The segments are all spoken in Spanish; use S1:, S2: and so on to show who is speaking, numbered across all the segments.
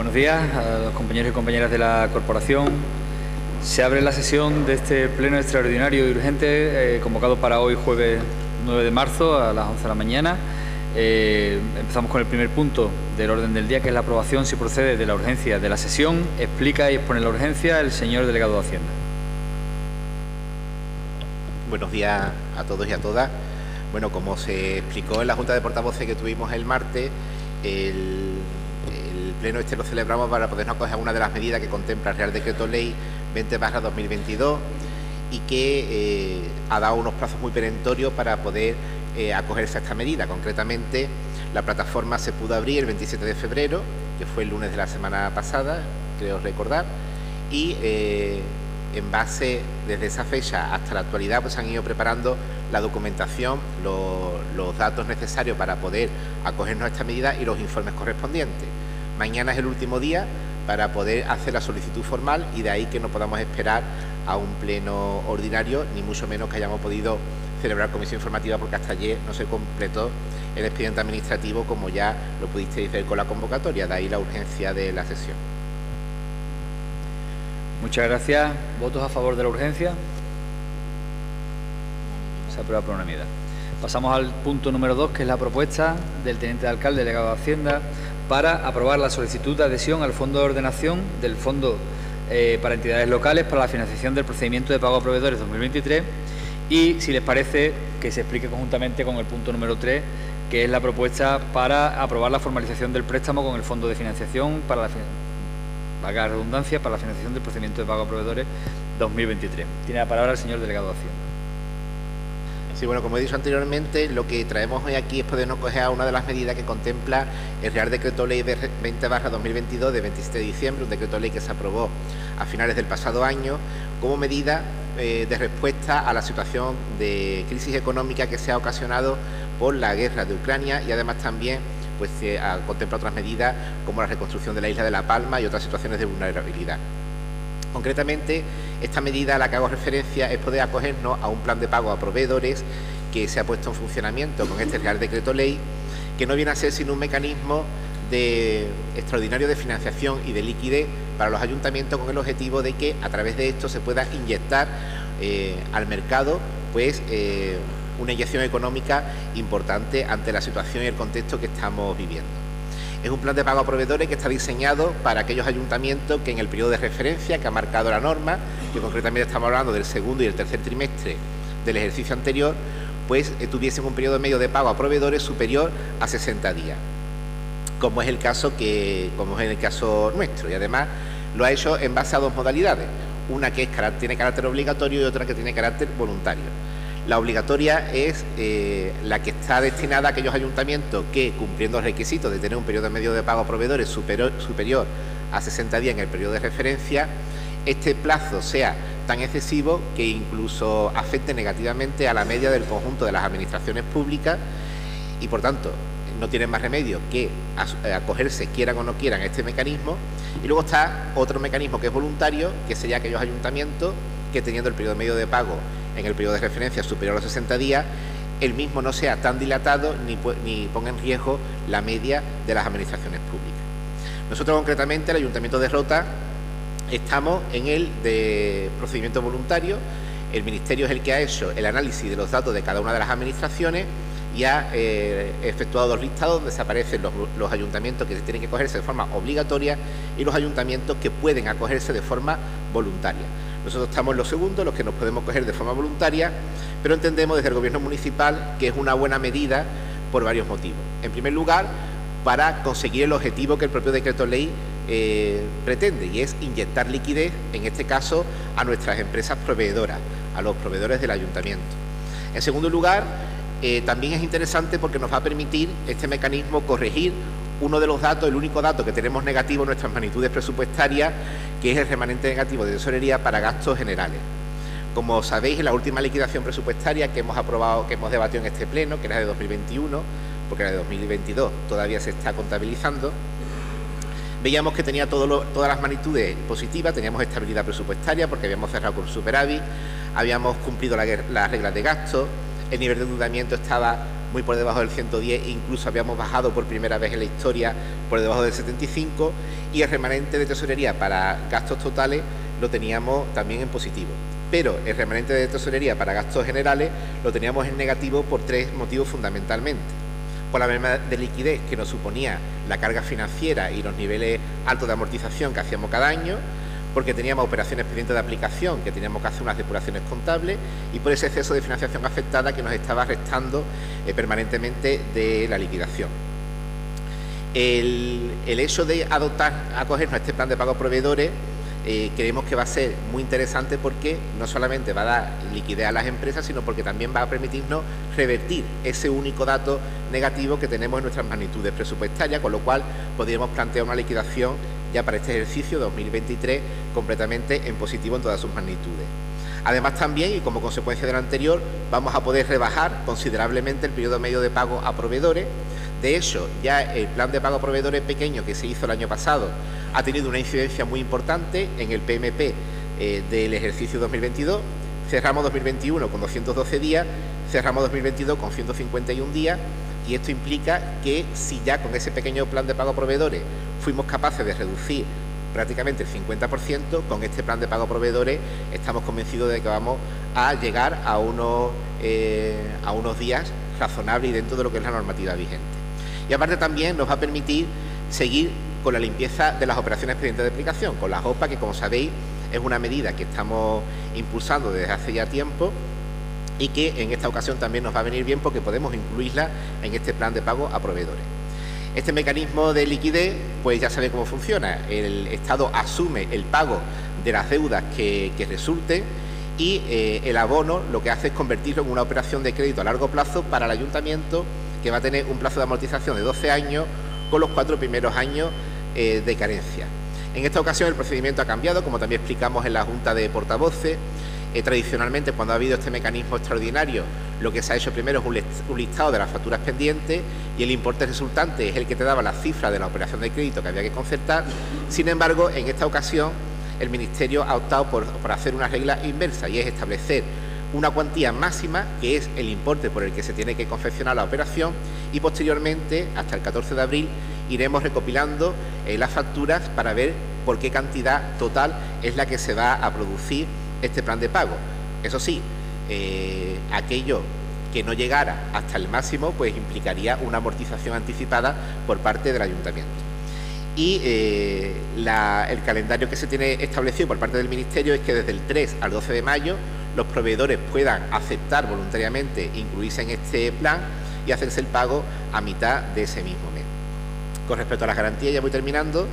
S1: Buenos días a los compañeros y compañeras de la corporación. Se abre la sesión de este pleno extraordinario y urgente convocado para hoy, jueves 9 de marzo, a las 11 de la mañana. Empezamos con el primer punto del orden del día, que es la aprobación, si procede, de la urgencia de la sesión. Explica y expone la urgencia el señor delegado de Hacienda.
S2: Buenos días a todos y a todas. Bueno, como se explicó en la Junta de Portavoces que tuvimos el martes, el pleno lo celebramos para podernos acoger a una de las medidas que contempla el Real Decreto Ley 20/2022 y que ha dado unos plazos muy perentorios para poder acogerse a esta medida. Concretamente, la plataforma se pudo abrir el 27 de febrero, que fue el lunes de la semana pasada, creo recordar, y en base, desde esa fecha hasta la actualidad, pues han ido preparando la documentación, los datos necesarios para poder acogernos a esta medida y los informes correspondientes. Mañana es el último día para poder hacer la solicitud formal y de ahí que no podamos esperar a un pleno ordinario, ni mucho menos que hayamos podido celebrar comisión informativa, porque hasta ayer no se completó el expediente administrativo, como ya lo pudisteis ver con la convocatoria, de ahí la urgencia de la sesión.
S1: Muchas gracias. ¿Votos a favor de la urgencia? Se aprueba por unanimidad. Pasamos al punto número 2, que es la propuesta del teniente de alcalde, delegado de Hacienda, para aprobar la solicitud de adhesión al Fondo de Ordenación del Fondo para Entidades Locales para la financiación del procedimiento de pago a proveedores 2023 y, si les parece, que se explique conjuntamente con el punto número 3, que es la propuesta para aprobar la formalización del préstamo con el Fondo de Financiación para la redundancia, para la financiación del procedimiento de pago a proveedores 2023. Tiene la palabra el señor delegado de Hacienda.
S2: Sí, bueno, como he dicho anteriormente, lo que traemos hoy aquí es podernos acoger a una de las medidas que contempla el Real Decreto Ley 20/2022 de 27 de diciembre, un decreto ley que se aprobó a finales del pasado año, como medida de respuesta a la situación de crisis económica que se ha ocasionado por la guerra de Ucrania, y además también pues contempla otras medidas como la reconstrucción de la isla de La Palma y otras situaciones de vulnerabilidad. Concretamente, esta medida a la que hago referencia es poder acogernos a un plan de pago a proveedores que se ha puesto en funcionamiento con este Real Decreto Ley, que no viene a ser sino un mecanismo extraordinario de financiación y de liquidez para los ayuntamientos, con el objetivo de que a través de esto se pueda inyectar al mercado pues una inyección económica importante ante la situación y el contexto que estamos viviendo. Es un plan de pago a proveedores que está diseñado para aquellos ayuntamientos que en el periodo de referencia que ha marcado la norma, que concretamente estamos hablando del segundo y el tercer trimestre del ejercicio anterior, pues tuviesen un periodo medio de pago a proveedores superior a 60 días, como es el caso nuestro, y además lo ha hecho en base a dos modalidades, una que tiene carácter obligatorio y otra que tiene carácter voluntario. La obligatoria es la que está destinada a aquellos ayuntamientos que, cumpliendo los requisitos de tener un periodo medio de pago a proveedores superior a 60 días en el periodo de referencia, este plazo sea tan excesivo que incluso afecte negativamente a la media del conjunto de las administraciones públicas y, por tanto, no tienen más remedio que acogerse, quieran o no quieran, a este mecanismo. Y luego está otro mecanismo que es voluntario, que sería aquellos ayuntamientos que, teniendo el periodo medio de pago en el periodo de referencia superior a los 60 días, el mismo no sea tan dilatado ni ponga en riesgo la media de las administraciones públicas. Nosotros, concretamente, el Ayuntamiento de Rota, estamos en el de procedimiento voluntario. El Ministerio es el que ha hecho el análisis de los datos de cada una de las administraciones y ha efectuado dos listados donde se aparecen los ayuntamientos que tienen que acogerse de forma obligatoria y los ayuntamientos que pueden acogerse de forma voluntaria. Nosotros estamos en los segundos, los que nos podemos acoger de forma voluntaria, pero entendemos desde el Gobierno municipal que es una buena medida por varios motivos. En primer lugar, para conseguir el objetivo que el propio decreto ley pretende, y es inyectar liquidez, en este caso, a nuestras empresas proveedoras, a los proveedores del ayuntamiento. En segundo lugar, también es interesante porque nos va a permitir este mecanismo corregir uno de los datos, el único dato que tenemos negativo en nuestras magnitudes presupuestarias, que es el remanente negativo de tesorería para gastos generales. Como sabéis, en la última liquidación presupuestaria que hemos aprobado, que hemos debatido en este pleno, que era de 2021, porque la de 2022 todavía se está contabilizando, veíamos que tenía todas las magnitudes positivas. Teníamos estabilidad presupuestaria porque habíamos cerrado con superávit, habíamos cumplido las reglas de gasto, el nivel de endeudamiento estaba muy por debajo del 110, incluso habíamos bajado por primera vez en la historia por debajo del 75, y el remanente de tesorería para gastos totales lo teníamos también en positivo. Pero el remanente de tesorería para gastos generales lo teníamos en negativo por tres motivos fundamentalmente. Por la merma de liquidez que nos suponía la carga financiera y los niveles altos de amortización que hacíamos cada año, porque teníamos operaciones pendientes de aplicación, que teníamos que hacer unas depuraciones contables, y por ese exceso de financiación afectada que nos estaba restando permanentemente de la liquidación. El hecho de acogernos a este plan de pago a proveedores creemos que va a ser muy interesante, porque no solamente va a dar liquidez a las empresas, sino porque también va a permitirnos revertir ese único dato negativo que tenemos en nuestras magnitudes presupuestarias, con lo cual podríamos plantear una liquidación ya para este ejercicio 2023 completamente en positivo en todas sus magnitudes. Además también, y como consecuencia de lo anterior, vamos a poder rebajar considerablemente el periodo medio de pago a proveedores. De hecho, ya el plan de pago a proveedores pequeño que se hizo el año pasado ha tenido una incidencia muy importante en el PMP del ejercicio 2022. Cerramos 2021 con 212 días, cerramos 2022 con 151 días, y esto implica que si ya con ese pequeño plan de pago a proveedores fuimos capaces de reducir prácticamente el 50%, con este plan de pago a proveedores estamos convencidos de que vamos a llegar a unos días razonables y dentro de lo que es la normativa vigente. Y aparte también nos va a permitir seguir con la limpieza de las operaciones pendientes de aplicación, con la OPA, que como sabéis es una medida que estamos impulsando desde hace ya tiempo y que en esta ocasión también nos va a venir bien porque podemos incluirla en este plan de pago a proveedores. Este mecanismo de liquidez, pues ya sabe cómo funciona. El Estado asume el pago de las deudas que resulten, y el abono lo que hace es convertirlo en una operación de crédito a largo plazo para el ayuntamiento, que va a tener un plazo de amortización de 12 años con los 4 primeros años de carencia. En esta ocasión el procedimiento ha cambiado, como también explicamos en la Junta de Portavoces. Tradicionalmente, cuando ha habido este mecanismo extraordinario, lo que se ha hecho primero es un listado de las facturas pendientes, y el importe resultante es el que te daba la cifra de la operación de crédito que había que concertar. Sin embargo, en esta ocasión el Ministerio ha optado por hacer una regla inversa, y es establecer una cuantía máxima, que es el importe por el que se tiene que confeccionar la operación, y posteriormente, hasta el 14 de abril, iremos recopilando las facturas para ver por qué cantidad total es la que se va a producir este plan de pago. Eso sí, aquello que no llegara hasta el máximo, pues implicaría una amortización anticipada por parte del ayuntamiento. Y el calendario que se tiene establecido por parte del Ministerio es que desde el 3 al 12 de mayo los proveedores puedan aceptar voluntariamente incluirse en este plan y hacerse el pago a mitad de ese mismo mes. Con respecto a las garantías, ya voy terminando.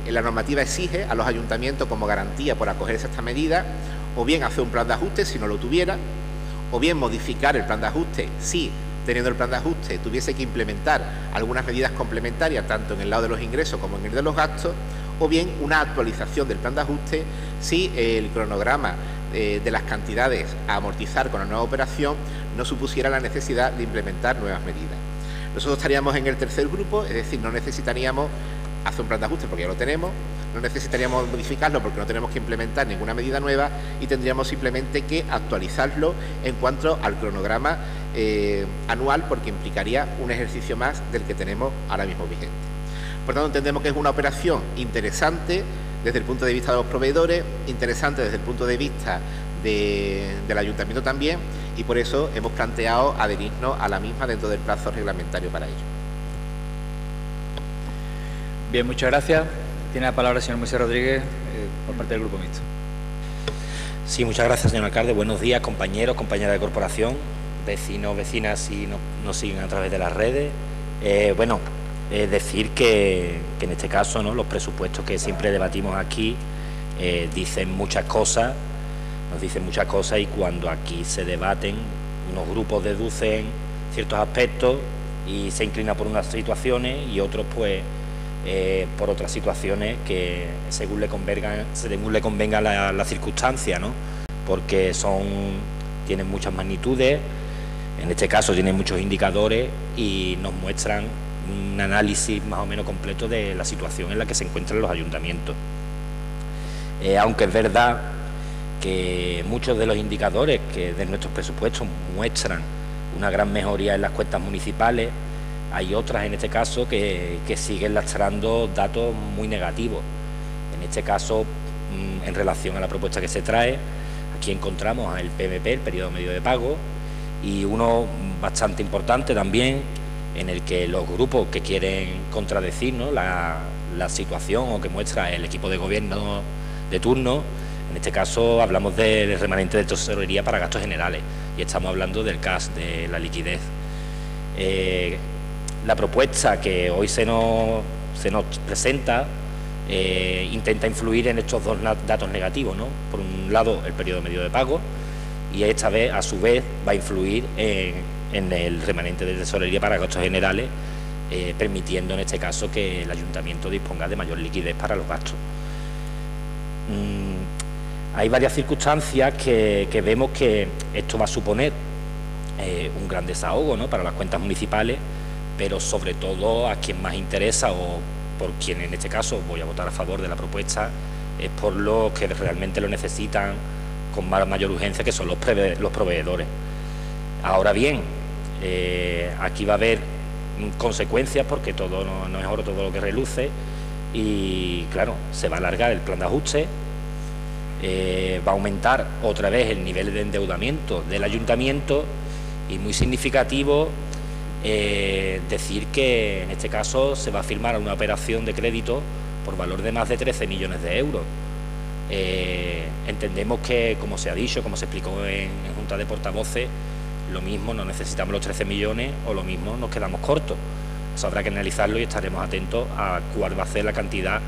S2: La normativa exige a los ayuntamientos, como garantía por acogerse a esta medida, o bien hacer un plan de ajuste si no lo tuviera, o bien modificar el plan de ajuste si, teniendo el plan de ajuste, tuviese que implementar algunas medidas complementarias tanto en el lado de los ingresos como en el de los gastos, o bien una actualización del plan de ajuste si el cronograma de las cantidades a amortizar con la nueva operación no supusiera la necesidad de implementar nuevas medidas. Nosotros estaríamos en el tercer grupo, es decir, no necesitaríamos hacer un plan de ajuste porque ya lo tenemos, no necesitaríamos modificarlo porque no tenemos que implementar ninguna medida nueva, y tendríamos simplemente que actualizarlo en cuanto al cronograma anual, porque implicaría un ejercicio más del que tenemos ahora mismo vigente. Por tanto, entendemos que es una operación interesante desde el punto de vista de los proveedores, interesante desde el punto de vista del ayuntamiento también, y por eso hemos planteado adherirnos a la misma dentro del plazo reglamentario para ello.
S1: Bien, muchas gracias. Tiene la palabra el señor Moisés Rodríguez por parte del Grupo Mixto.
S3: Sí, muchas gracias, señor alcalde. Buenos días, compañeros, compañeras de corporación, vecinos, vecinas, si nos siguen a través de las redes. Decir que en este caso, ¿no?, los presupuestos que siempre debatimos aquí dicen muchas cosas, nos dicen muchas cosas, y cuando aquí se debaten, unos grupos deducen ciertos aspectos y se inclinan por unas situaciones, y otros pues por otras situaciones que según le convenga la circunstancia, ¿no?, porque tienen muchas magnitudes, en este caso tienen muchos indicadores y nos muestran un análisis más o menos completo de la situación en la que se encuentran los ayuntamientos. Aunque es verdad que muchos de los indicadores que de nuestros presupuestos muestran una gran mejoría en las cuentas municipales. Hay otras, en este caso, que siguen lastrando datos muy negativos. En este caso, en relación a la propuesta que se trae, aquí encontramos el PMP, el periodo medio de pago, y uno bastante importante también, en el que los grupos que quieren contradecir, ¿no?, la situación o que muestra el equipo de gobierno de turno. En este caso hablamos del remanente de tesorería para gastos generales y estamos hablando del cash, de la liquidez. La propuesta que hoy se nos presenta intenta influir en estos dos datos negativos, ¿no? Por un lado, el periodo medio de pago, y esta vez, a su vez, va a influir en el remanente de tesorería para gastos generales, permitiendo en este caso que el ayuntamiento disponga de mayor liquidez para los gastos. Hay varias circunstancias que vemos que esto va a suponer un gran desahogo, ¿no?, para las cuentas municipales, pero sobre todo a quien más interesa, o por quien en este caso voy a votar a favor de la propuesta, es por los que realmente lo necesitan con mayor urgencia, que son los proveedores. Ahora bien, aquí va a haber consecuencias, porque todo no es oro todo lo que reluce, y claro, se va a alargar el plan de ajuste, va a aumentar otra vez el nivel de endeudamiento del ayuntamiento, y muy significativo decir que en este caso se va a firmar una operación de crédito por valor de más de 13 millones de euros. Entendemos que, como se ha dicho, como se explicó en Junta de Portavoces, lo mismo no necesitamos los 13 millones o lo mismo nos quedamos cortos. Eso habrá que analizarlo y estaremos atentos a cuál va a ser la cantidad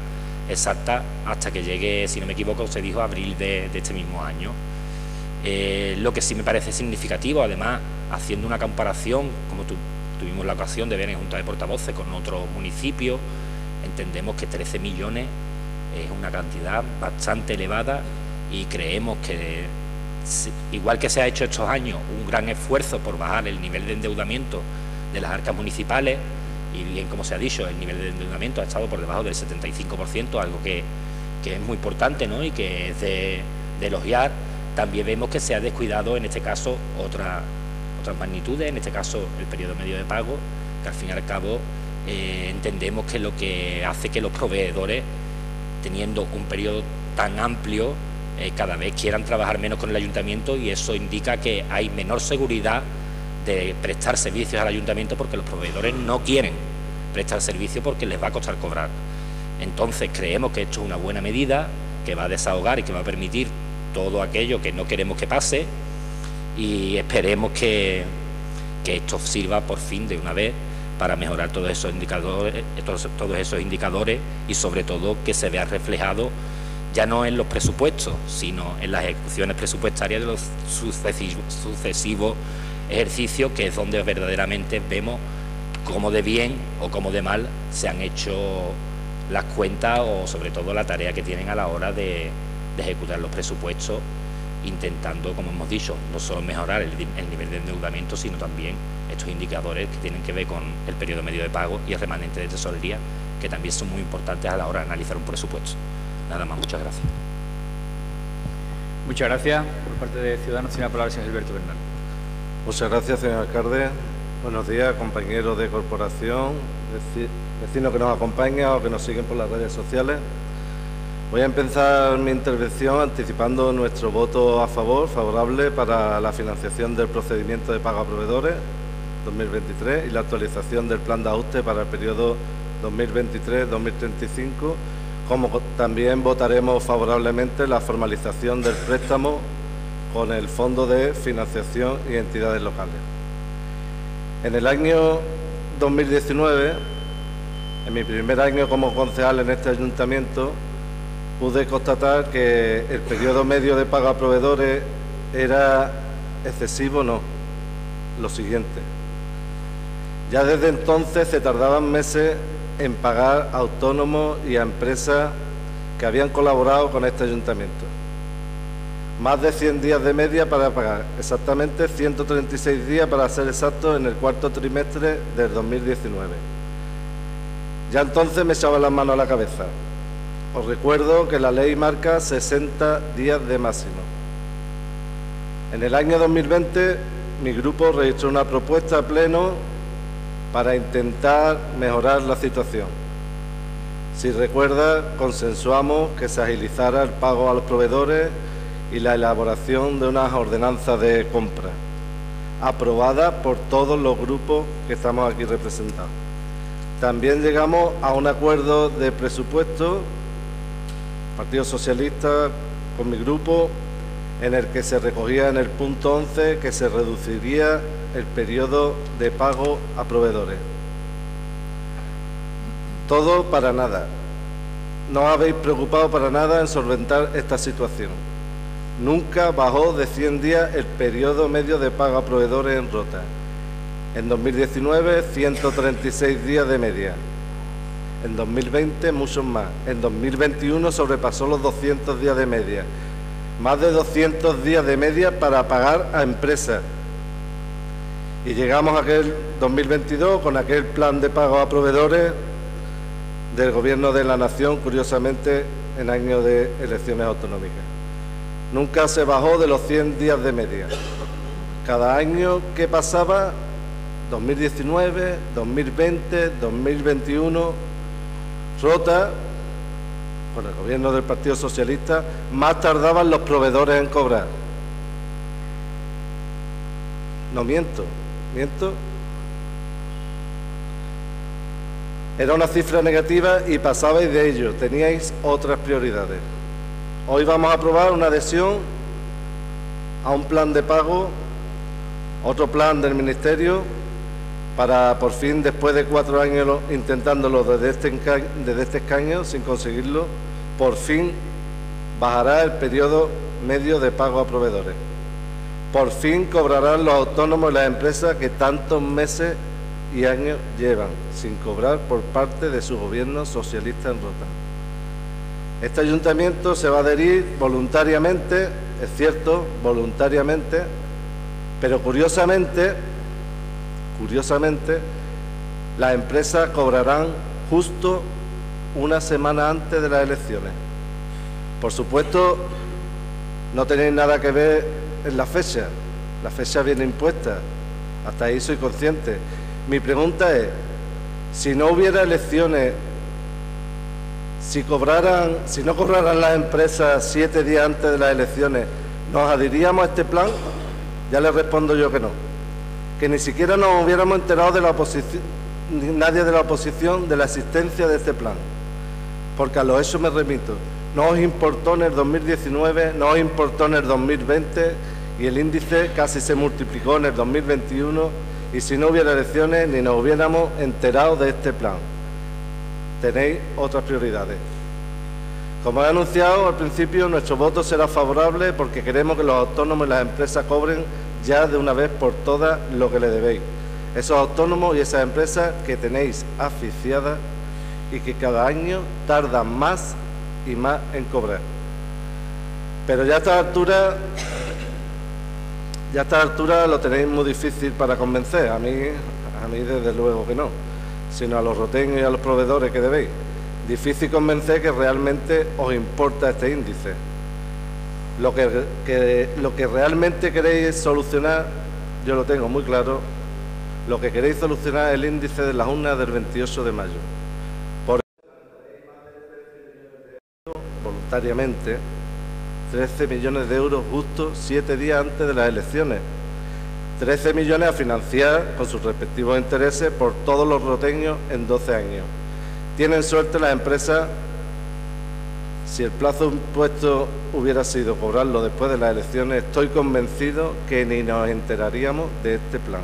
S3: exacta hasta que llegue, si no me equivoco, se dijo abril de este mismo año. Lo que sí me parece significativo, además, haciendo una comparación, como tuvimos la ocasión de ver en Junta de Portavoces con otros municipios, entendemos que 13 millones es una cantidad bastante elevada, y creemos que, igual que se ha hecho estos años un gran esfuerzo por bajar el nivel de endeudamiento de las arcas municipales, y bien como se ha dicho, el nivel de endeudamiento ha estado por debajo del 75%, algo que es muy importante, ¿no?, y que es de elogiar. También vemos que se ha descuidado en este caso otras magnitudes, en este caso el periodo medio de pago, que al fin y al cabo entendemos que es lo que hace que los proveedores, teniendo un periodo tan amplio, cada vez quieran trabajar menos con el ayuntamiento, y eso indica que hay menor seguridad de prestar servicios al ayuntamiento, porque los proveedores no quieren prestar servicios porque les va a costar cobrar. Entonces creemos que esto es una buena medida que va a desahogar y que va a permitir todo aquello que no queremos que pase, y esperemos que esto sirva por fin de una vez para mejorar todos esos indicadores y sobre todo que se vea reflejado ya no en los presupuestos, sino en las ejecuciones presupuestarias de los sucesivos ejercicios, que es donde verdaderamente vemos cómo de bien o cómo de mal se han hecho las cuentas, o sobre todo la tarea que tienen a la hora de ejecutar los presupuestos, intentando, como hemos dicho, no solo mejorar el nivel de endeudamiento, sino también estos indicadores que tienen que ver con el periodo medio de pago y el remanente de tesorería, que también son muy importantes a la hora de analizar un presupuesto. Nada más, muchas gracias.
S1: Muchas gracias. Por parte de Ciudadanos tiene la palabra el señor Gilberto Bernal.
S4: Muchas gracias, señor alcalde. Buenos días, compañeros de corporación, vecinos que nos acompañan o que nos siguen por las redes sociales. Voy a empezar mi intervención anticipando nuestro voto a favor, favorable, para la financiación del procedimiento de pago a proveedores 2023 y la actualización del plan de ajuste para el periodo 2023-2035, como también votaremos favorablemente la formalización del préstamo con el Fondo de Financiación y Entidades Locales. En el año 2019, en mi primer año como concejal en este ayuntamiento, pude constatar que el periodo medio de pago a proveedores era excesivo, no, lo siguiente. Ya desde entonces se tardaban meses en pagar a autónomos y a empresas que habían colaborado con este ayuntamiento. Más de 100 días de media para pagar, exactamente 136 días para ser exactos en el cuarto trimestre del 2019. Ya entonces me echaba las manos a la cabeza. Os recuerdo que la ley marca 60 días de máximo. En el año 2020 mi grupo registró una propuesta a pleno para intentar mejorar la situación. Si recuerda, consensuamos que se agilizara el pago a los proveedores y la elaboración de unas ordenanzas de compra, aprobadas por todos los grupos que estamos aquí representados. También llegamos a un acuerdo de presupuesto, Partido Socialista con mi grupo, en el que se recogía en el punto 11 que se reduciría el periodo de pago a proveedores. Todo para nada. No os habéis preocupado para nada en solventar esta situación. Nunca bajó de 100 días el periodo medio de pago a proveedores en Rota. En 2019, 136 días de media. En 2020, muchos más. En 2021 sobrepasó los 200 días de media. Más de 200 días de media para pagar a empresas. Y llegamos a aquel 2022 con aquel plan de pago a proveedores del Gobierno de la Nación, curiosamente en año de elecciones autonómicas. Nunca se bajó de los 100 días de media. Cada año que pasaba, 2019, 2020, 2021, Rota, con el Gobierno del Partido Socialista, más tardaban los proveedores en cobrar. No miento, miento. Era una cifra negativa y pasabais de ello, teníais otras prioridades. Hoy vamos a aprobar una adhesión a un plan de pago, otro plan del Ministerio, para por fin, después de 4 años intentándolo desde este escaño, sin conseguirlo, por fin bajará el periodo medio de pago a proveedores. Por fin cobrarán los autónomos y las empresas que tantos meses y años llevan sin cobrar por parte de su gobierno socialista en Rota. Este ayuntamiento se va a adherir voluntariamente, es cierto, voluntariamente, pero curiosamente, las empresas cobrarán justo una semana antes de las elecciones. Por supuesto, no tenéis nada que ver en la fecha viene impuesta, hasta ahí soy consciente. Mi pregunta es, si no hubiera elecciones, si no cobraran las empresas 7 días antes de las elecciones, ¿nos adheríamos a este plan? Ya le respondo yo que no. Que ni siquiera nos hubiéramos enterado de la oposición, nadie de la oposición, de la existencia de este plan. Porque a los hechos me remito. No os importó en el 2019, no os importó en el 2020 y el índice casi se multiplicó en el 2021 y si no hubiera elecciones ni nos hubiéramos enterado de este plan. Tenéis otras prioridades. Como he anunciado al principio, nuestro voto será favorable porque queremos que los autónomos y las empresas cobren ya de una vez por todas lo que le debéis. Esos autónomos y esas empresas que tenéis asfixiadas y que cada año tardan más y más en cobrar. Pero ya a esta altura lo tenéis muy difícil para convencer. A mí desde luego que no, sino a los roteños y a los proveedores que debéis. Difícil convencer que realmente os importa este índice. Lo que realmente queréis solucionar, yo lo tengo muy claro, lo que queréis solucionar es el índice de las urnas del 28 de mayo. Por voluntariamente, 13 millones de euros justo 7 días antes de las elecciones. 13 millones a financiar con sus respectivos intereses por todos los roteños en 12 años. Tienen suerte las empresas si el plazo impuesto hubiera sido cobrarlo después de las elecciones. Estoy convencido que ni nos enteraríamos de este plan,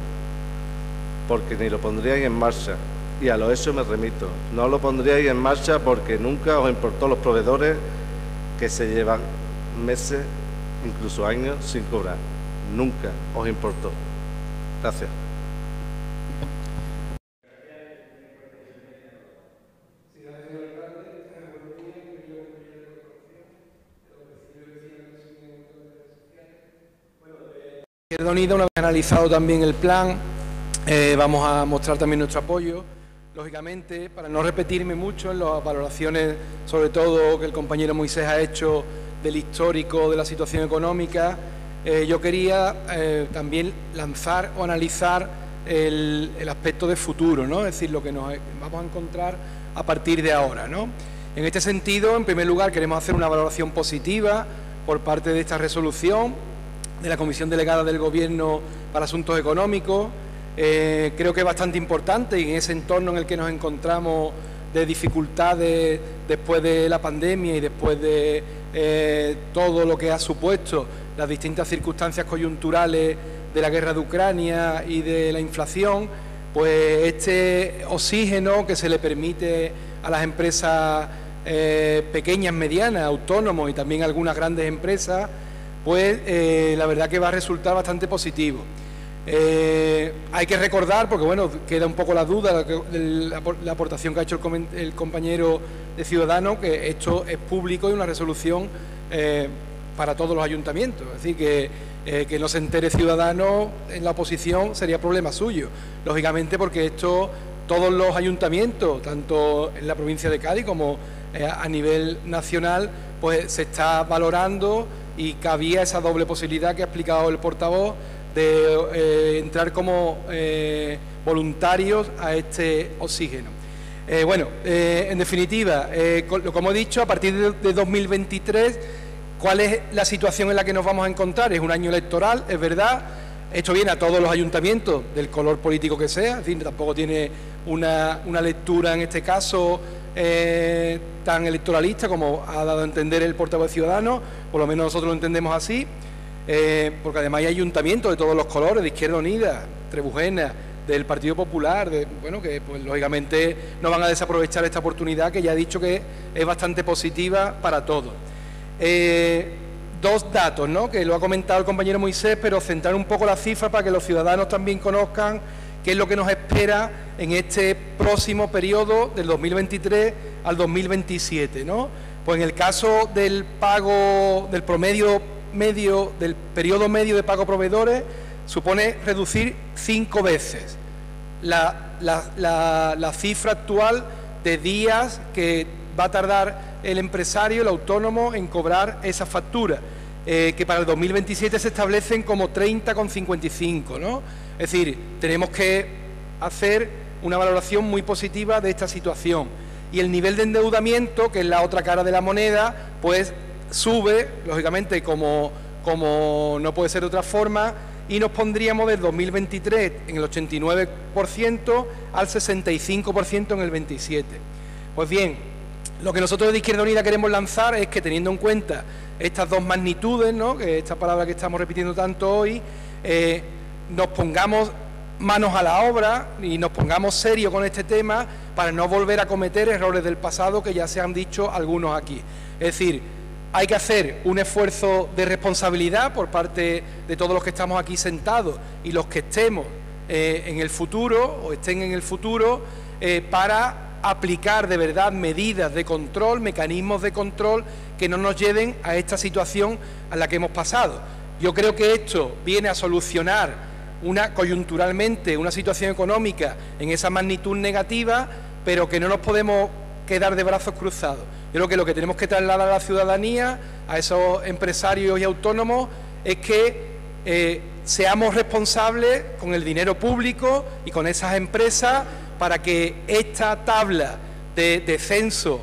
S4: porque ni lo pondríais en marcha. Y a lo hechos me remito. No lo pondríais en marcha porque nunca os importó los proveedores que se llevan meses, incluso años, sin cobrar. Nunca os importó. Gracias.
S5: Izquierda Unida, una vez analizado también el plan, vamos a mostrar también nuestro apoyo. Lógicamente, para no repetirme mucho en las valoraciones, sobre todo que el compañero Moisés ha hecho del histórico de la situación económica, yo quería también lanzar o analizar el aspecto de futuro, ¿no? Es decir, lo que nos vamos a encontrar a partir de ahora, ¿no? En este sentido, en primer lugar, queremos hacer una valoración positiva por parte de esta resolución de la Comisión Delegada del Gobierno para Asuntos Económicos. Creo que es bastante importante, y en ese entorno en el que nos encontramos de dificultades después de la pandemia y después de todo lo que ha supuesto las distintas circunstancias coyunturales de la guerra de Ucrania y de la inflación, pues este oxígeno que se le permite a las empresas pequeñas, medianas, autónomos y también algunas grandes empresas, pues la verdad que va a resultar bastante positivo. Hay que recordar, porque bueno, queda un poco la duda, la aportación que ha hecho el compañero de Ciudadanos, que esto es público y una resolución para todos los ayuntamientos. Es decir, que no se entere Ciudadanos en la oposición sería problema suyo, lógicamente, porque esto todos los ayuntamientos, tanto en la provincia de Cádiz como a nivel nacional, pues se está valorando, y cabía esa doble posibilidad que ha explicado el portavoz de entrar como voluntarios a este oxígeno. En definitiva, como he dicho, a partir de 2023, ¿cuál es la situación en la que nos vamos a encontrar? Es un año electoral, es verdad. Esto viene a todos los ayuntamientos, del color político que sea, es decir, tampoco tiene una lectura en este caso tan electoralista como ha dado a entender el portavoz de Ciudadanos, por lo menos nosotros lo entendemos así, porque además hay ayuntamientos de todos los colores, de Izquierda Unida, Trebujena, del Partido Popular, que pues lógicamente no van a desaprovechar esta oportunidad, que ya he dicho que es bastante positiva para todos. Dos datos, ¿no?, que lo ha comentado el compañero Moisés, pero centrar un poco la cifra para que los ciudadanos también conozcan qué es lo que nos espera en este próximo periodo del 2023 al 2027, ¿no? Pues en el caso del pago, del promedio medio, del periodo medio de pago a proveedores, supone reducir 5 veces la cifra actual de días que va a tardar el empresario, el autónomo, en cobrar esa factura, que para el 2027 se establecen como 30,55, ¿no? Es decir, tenemos que hacer una valoración muy positiva de esta situación. Y el nivel de endeudamiento, que es la otra cara de la moneda, pues sube, lógicamente, como no puede ser de otra forma, y nos pondríamos del 2023 en el 89% al 65% en el 27%. Pues bien, lo que nosotros de Izquierda Unida queremos lanzar es que, teniendo en cuenta estas dos magnitudes, ¿no?, que esta palabra que estamos repitiendo tanto hoy, nos pongamos manos a la obra y nos pongamos serios con este tema para no volver a cometer errores del pasado que ya se han dicho algunos aquí. Es decir, hay que hacer un esfuerzo de responsabilidad por parte de todos los que estamos aquí sentados y los que estemos en el futuro o estén en el futuro para aplicar de verdad medidas de control, mecanismos de control que no nos lleven a esta situación a la que hemos pasado. Yo creo que esto viene a solucionar coyunturalmente una situación económica en esa magnitud negativa, pero que no nos podemos quedar de brazos cruzados. Yo creo que lo que tenemos que trasladar a la ciudadanía, a esos empresarios y autónomos, es que seamos responsables con el dinero público y con esas empresas para que esta tabla de descenso,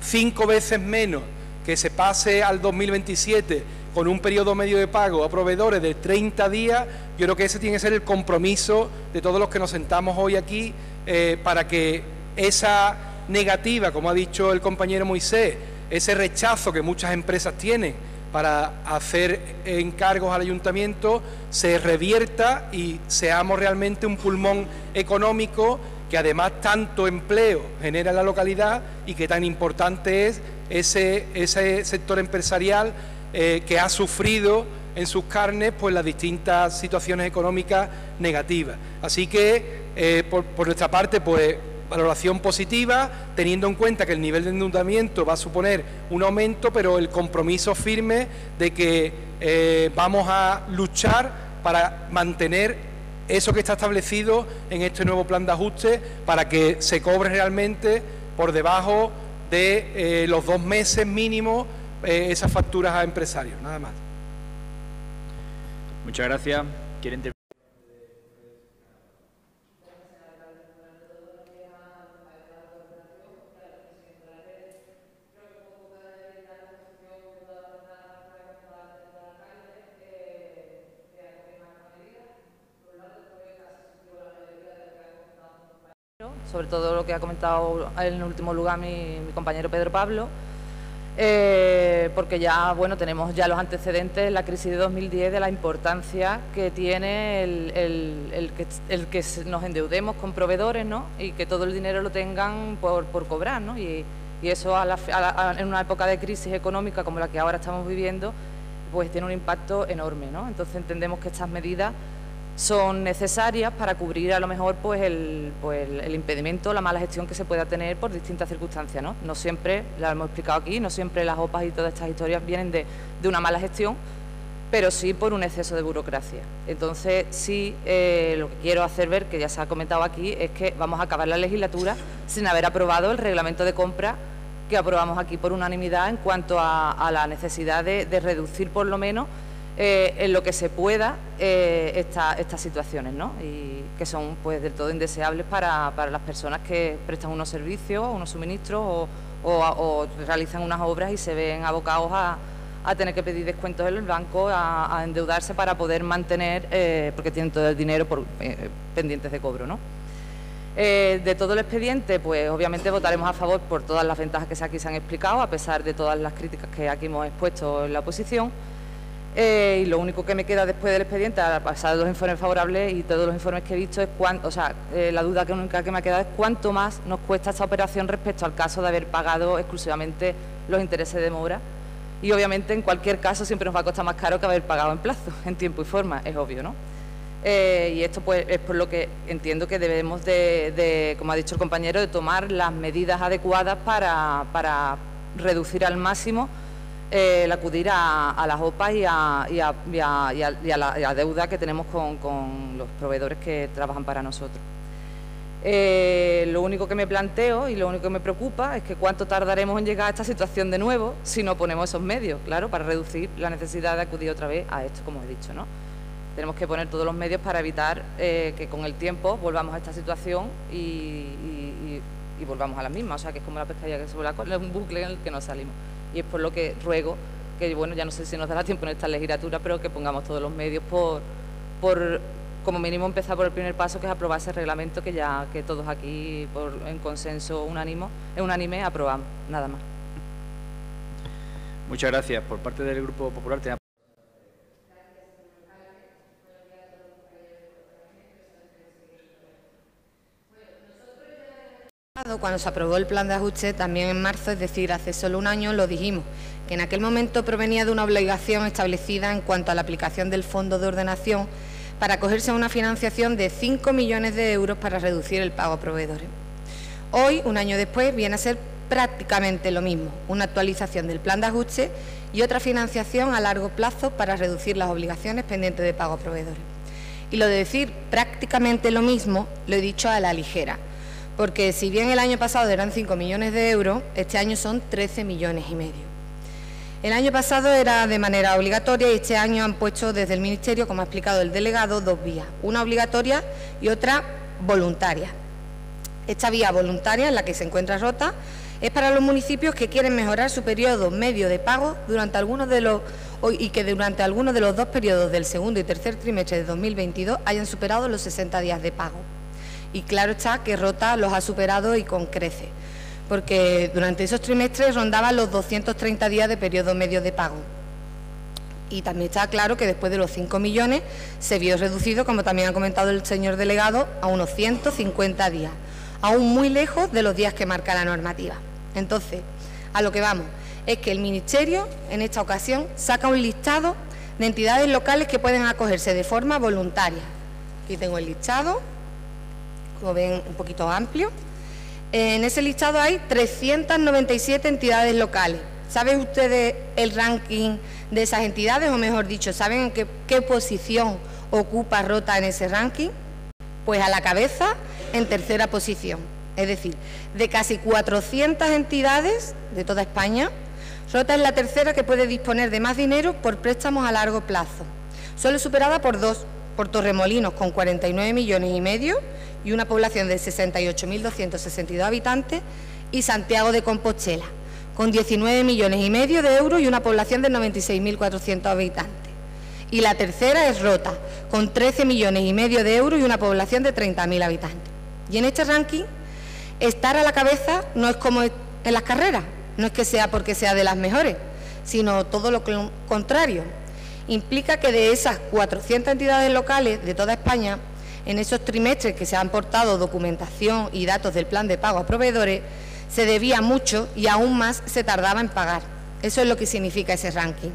S5: 5 veces menos, que se pase al 2027 con un periodo medio de pago a proveedores de 30 días, yo creo que ese tiene que ser el compromiso de todos los que nos sentamos hoy aquí, para que esa negativa, como ha dicho el compañero Moisés, ese rechazo que muchas empresas tienen para hacer encargos al ayuntamiento, se revierta y seamos realmente un pulmón económico que además tanto empleo genera en la localidad y que tan importante es ese sector empresarial que ha sufrido en sus carnes pues las distintas situaciones económicas negativas. Así que por nuestra parte, pues valoración positiva, teniendo en cuenta que el nivel de endeudamiento va a suponer un aumento, pero el compromiso firme de que vamos a luchar para mantener eso que está establecido en este nuevo plan de ajuste, para que se cobre realmente por debajo de los 2 meses mínimo esas facturas a empresarios, nada más.
S1: Muchas gracias. ¿Quiere intervenir?
S6: Sobre todo lo que ha comentado en último lugar mi compañero Pedro Pablo, porque ya bueno, tenemos ya los antecedentes, la crisis de 2010, de la importancia que tiene el que nos endeudemos con proveedores, ¿no? Y que todo el dinero lo tengan por cobrar, ¿no? Y eso en una época de crisis económica como la que ahora estamos viviendo, pues tiene un impacto enorme, ¿no? Entonces entendemos que estas medidas son necesarias para cubrir a lo mejor pues el impedimento, la mala gestión que se pueda tener por distintas circunstancias, ¿no? No siempre, la hemos explicado aquí, no siempre las OPAs y todas estas historias vienen de una mala gestión, pero sí por un exceso de burocracia. Entonces sí, lo que quiero hacer ver, que ya se ha comentado aquí, es que vamos a acabar la legislatura sin haber aprobado el reglamento de compra que aprobamos aquí por unanimidad en cuanto a la necesidad de reducir por lo menos en lo que se pueda estas situaciones, ¿no? Y que son pues del todo indeseables para las personas que prestan unos servicios, unos suministros o realizan unas obras y se ven abocados a tener que pedir descuentos en el banco, a endeudarse para poder mantener, porque tienen todo el dinero pendientes de cobro, ¿no? De todo el expediente, pues obviamente votaremos a favor por todas las ventajas que aquí se han explicado, a pesar de todas las críticas que aquí hemos expuesto en la oposición. Y lo único que me queda después del expediente, a pasar de los informes favorables y todos los informes que he visto, es la duda única que me ha quedado es cuánto más nos cuesta esta operación respecto al caso de haber pagado exclusivamente los intereses de mora. Y obviamente en cualquier caso siempre nos va a costar más caro que haber pagado en plazo, en tiempo y forma, es obvio, ¿no? Y esto pues es por lo que entiendo que debemos como ha dicho el compañero, de tomar las medidas adecuadas para reducir al máximo el acudir a las OPAs y a la deuda que tenemos con los proveedores que trabajan para nosotros. Lo único que me planteo y lo único que me preocupa es que cuánto tardaremos en llegar a esta situación de nuevo si no ponemos esos medios, claro, para reducir la necesidad de acudir otra vez a esto, como he dicho, ¿no? Tenemos que poner todos los medios para evitar que con el tiempo volvamos a esta situación y volvamos a la misma, o sea, que es como la pescadilla que se vuela, es un bucle en el que no salimos. Y es por lo que ruego que, bueno, ya no sé si nos dará tiempo en esta legislatura, pero que pongamos todos los medios por como mínimo empezar por el primer paso, que es aprobar ese reglamento que todos aquí en consenso unánime aprobamos, nada más.
S1: Muchas gracias. Por parte del Grupo Popular tenemos...
S7: Cuando se aprobó el plan de ajuste, también en marzo, es decir, hace solo un año, lo dijimos, que en aquel momento provenía de una obligación establecida en cuanto a la aplicación del Fondo de Ordenación para acogerse a una financiación de 5 millones de euros para reducir el pago a proveedores. Hoy, un año después, viene a ser prácticamente lo mismo, una actualización del plan de ajuste y otra financiación a largo plazo para reducir las obligaciones pendientes de pago a proveedores. Y lo de decir prácticamente lo mismo, lo he dicho a la ligera, porque si bien el año pasado eran 5 millones de euros, este año son 13 millones y medio. El año pasado era de manera obligatoria y este año han puesto desde el Ministerio, como ha explicado el delegado, dos vías, una obligatoria y otra voluntaria. Esta vía voluntaria, en la que se encuentra rota, es para los municipios que quieren mejorar su periodo medio de pago durante algunos de los dos periodos del segundo y tercer trimestre de 2022 hayan superado los 60 días de pago. Y claro está que Rota los ha superado y con creces, porque durante esos trimestres rondaban los 230 días de periodo medio de pago. Y también está claro que después de los 5 millones se vio reducido, como también ha comentado el señor delegado, a unos 150 días, aún muy lejos de los días que marca la normativa. Entonces, a lo que vamos, es que el Ministerio en esta ocasión saca un listado de entidades locales que pueden acogerse de forma voluntaria. Aquí tengo el listado, como ven, un poquito amplio. En ese listado hay 397 entidades locales. ¿Saben ustedes el ranking de esas entidades? O mejor dicho, ¿saben en qué posición ocupa Rota en ese ranking? Pues a la cabeza, en tercera posición. Es decir, de casi 400 entidades de toda España, Rota es la tercera que puede disponer de más dinero por préstamos a largo plazo. solo superada por dos, por Torremolinos con 49,5 millones y una población de 68.262 habitantes, y Santiago de Compostela con 19,5 millones de euros y una población de 96.400 habitantes. Y la tercera es Rota, con 13,5 millones de euros y una población de 30.000 habitantes. Y en este ranking, estar a la cabeza no es como en las carreras, no es que sea porque sea de las mejores, sino todo lo contrario. Implica que de esas 400 entidades locales de toda España, en esos trimestres que se han aportado documentación y datos del plan de pago a proveedores, se debía mucho y aún más se tardaba en pagar. Eso es lo que significa ese ranking.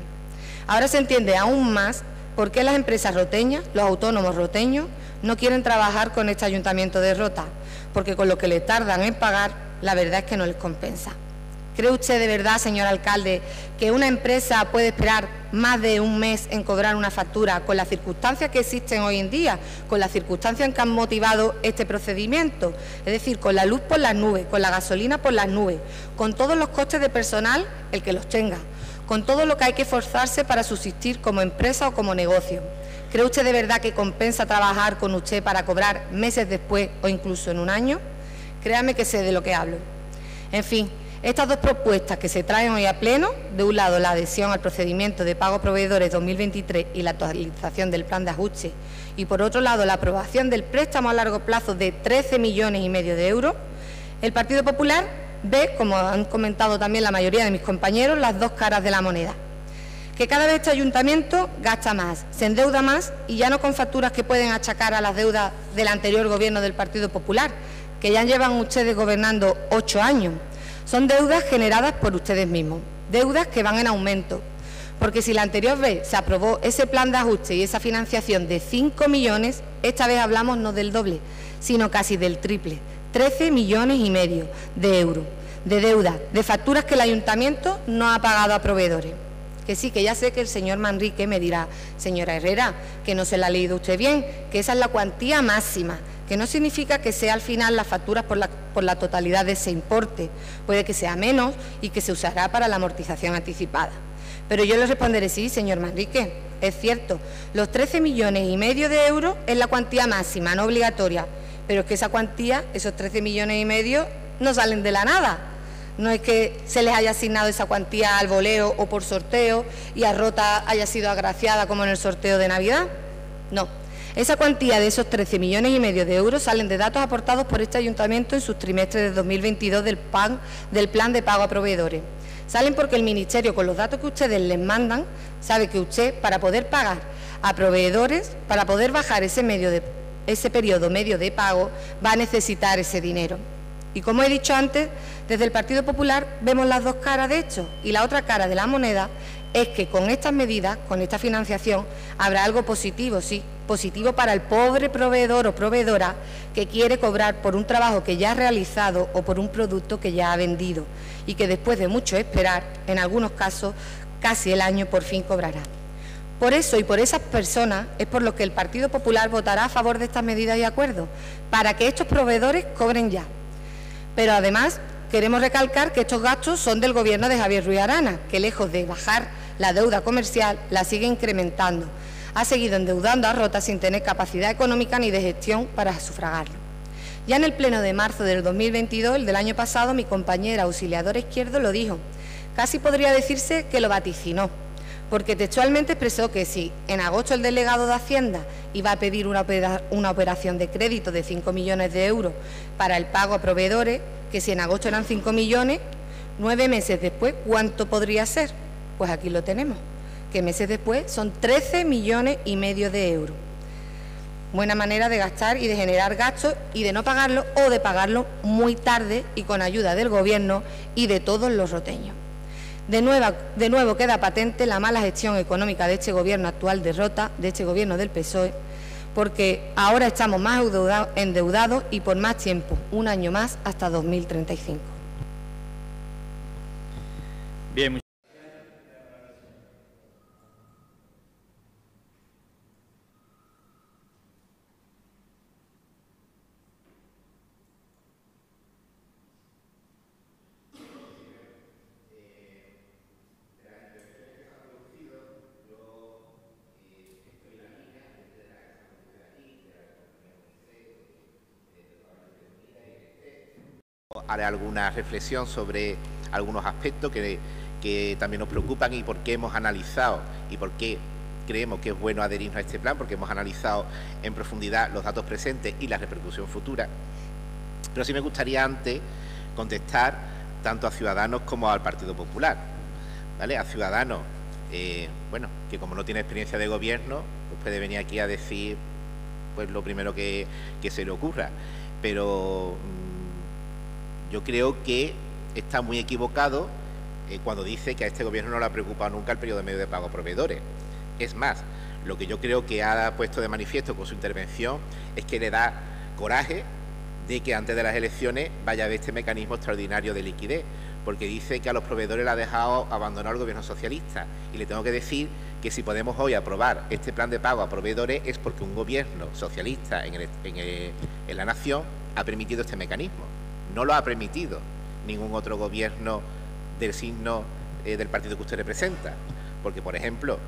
S7: Ahora se entiende aún más por qué las empresas roteñas, los autónomos roteños, no quieren trabajar con este ayuntamiento de Rota, porque con lo que le tardan en pagar, la verdad es que no les compensa. ¿Cree usted de verdad, señor alcalde, que una empresa puede esperar más de un mes en cobrar una factura con las circunstancias que existen hoy en día, con las circunstancias que han motivado este procedimiento? Es decir, con la luz por las nubes, con la gasolina por las nubes, con todos los costes de personal, el que los tenga, con todo lo que hay que esforzarse para subsistir como empresa o como negocio. ¿Cree usted de verdad que compensa trabajar con usted para cobrar meses después o incluso en un año? Créame que sé de lo que hablo. En fin, estas dos propuestas que se traen hoy a pleno, de un lado la adhesión al procedimiento de pago a proveedores 2023 y la actualización del plan de ajuste, y por otro lado la aprobación del préstamo a largo plazo de 13,5 millones de euros, el Partido Popular ve, como han comentado también la mayoría de mis compañeros, las dos caras de la moneda. Que cada vez este ayuntamiento gasta más, se endeuda más y ya no con facturas que pueden achacar a las deudas del anterior gobierno del Partido Popular, que ya llevan ustedes gobernando 8 años. Son deudas generadas por ustedes mismos, deudas que van en aumento, porque si la anterior vez se aprobó ese plan de ajuste y esa financiación de 5 millones, esta vez hablamos no del doble, sino casi del triple, 13,5 millones de euros de deuda, de facturas que el ayuntamiento no ha pagado a proveedores. Que sí, que ya sé que el señor Manrique me dirá, señora Herrera, que no se la ha leído usted bien, que esa es la cuantía máxima, que no significa que sea al final las facturas por la totalidad de ese importe, puede que sea menos y que se usará para la amortización anticipada. Pero yo le responderé, sí, señor Manrique, es cierto, los 13,5 millones de euros es la cuantía máxima, no obligatoria, pero es que esa cuantía, esos 13,5 millones, no salen de la nada. No es que se les haya asignado esa cuantía al voleo o por sorteo y a Rota haya sido agraciada como en el sorteo de Navidad. No. Esa cuantía de esos 13,5 millones de euros salen de datos aportados por este ayuntamiento en sus trimestres de 2022 del plan de pago a proveedores. Salen porque el Ministerio, con los datos que ustedes les mandan, sabe que usted, para poder pagar a proveedores, para poder bajar ese periodo medio de pago, va a necesitar ese dinero. Y como he dicho antes, desde el Partido Popular vemos las dos caras de esto, y la otra cara de la moneda es que con estas medidas, con esta financiación, habrá algo positivo, sí, positivo para el pobre proveedor o proveedora que quiere cobrar por un trabajo que ya ha realizado o por un producto que ya ha vendido y que después de mucho esperar, en algunos casos, casi el año, por fin cobrará. Por eso y por esas personas es por lo que el Partido Popular votará a favor de estas medidas y acuerdos, para que estos proveedores cobren ya. Pero además queremos recalcar que estos gastos son del Gobierno de Javier Ruiz Arana, que lejos de bajar la deuda comercial, la sigue incrementando. Ha seguido endeudando a Rota sin tener capacidad económica ni de gestión para sufragarlo. Ya en el pleno de marzo del 2022, el del año pasado, mi compañera auxiliadora Izquierdo lo dijo. Casi podría decirse que lo vaticinó, porque textualmente expresó que si en agosto el delegado de Hacienda iba a pedir una operación de crédito de 5 millones de euros para el pago a proveedores, que si en agosto eran 5 millones, 9 meses después, ¿cuánto podría ser? Pues aquí lo tenemos, que meses después son 13,5 millones de euros. Buena manera de gastar y de generar gastos y de no pagarlo o de pagarlo muy tarde y con ayuda del Gobierno y de todos los roteños. De nuevo queda patente la mala gestión económica de este Gobierno actual de Rota, de este Gobierno del PSOE, porque ahora estamos más endeudados y por más tiempo, un año más hasta 2035.
S1: Bien.
S2: haré alguna reflexión sobre algunos aspectos que también nos preocupan y por qué hemos analizado y por qué creemos que es bueno adherirnos a este plan, porque hemos analizado en profundidad los datos presentes y la repercusión futura. Pero sí me gustaría antes contestar tanto a Ciudadanos como al Partido Popular, ¿vale? A Ciudadanos, bueno, que como no tiene experiencia de gobierno, pues puede venir aquí a decir pues lo primero que se le ocurra, pero yo creo que está muy equivocado cuando dice que a este gobierno no le ha preocupado nunca el periodo medio de pago a proveedores. Es más, lo que yo creo que ha puesto de manifiesto con su intervención es que le da coraje de que antes de las elecciones vaya a haber este mecanismo extraordinario de liquidez, porque dice que a los proveedores le ha dejado abandonar el gobierno socialista. Y le tengo que decir que si podemos hoy aprobar este plan de pago a proveedores es porque un gobierno socialista en la nación ha permitido este mecanismo. No lo ha permitido ningún otro gobierno del signo del partido que usted representa, porque, por ejemplo,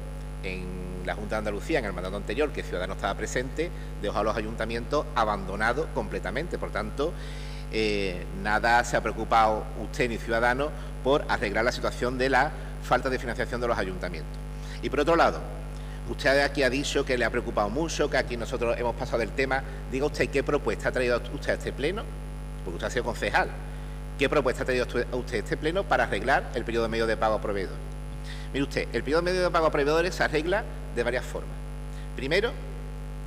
S2: en la Junta de Andalucía, en el mandato anterior, que Ciudadanos estaba presente, dejó a los ayuntamientos abandonados completamente. Por tanto, nada se ha preocupado usted ni Ciudadanos por arreglar la situación de la falta de financiación de los ayuntamientos. Y por otro lado, usted aquí ha dicho que le ha preocupado mucho, que aquí nosotros hemos pasado del tema. Diga usted qué propuesta ha traído usted a este pleno, porque usted ha sido concejal. ¿Qué propuesta ha traído usted a este pleno para arreglar el periodo medio de pago a proveedores? Mire usted, el periodo medio de pago a proveedores se arregla de varias formas. Primero,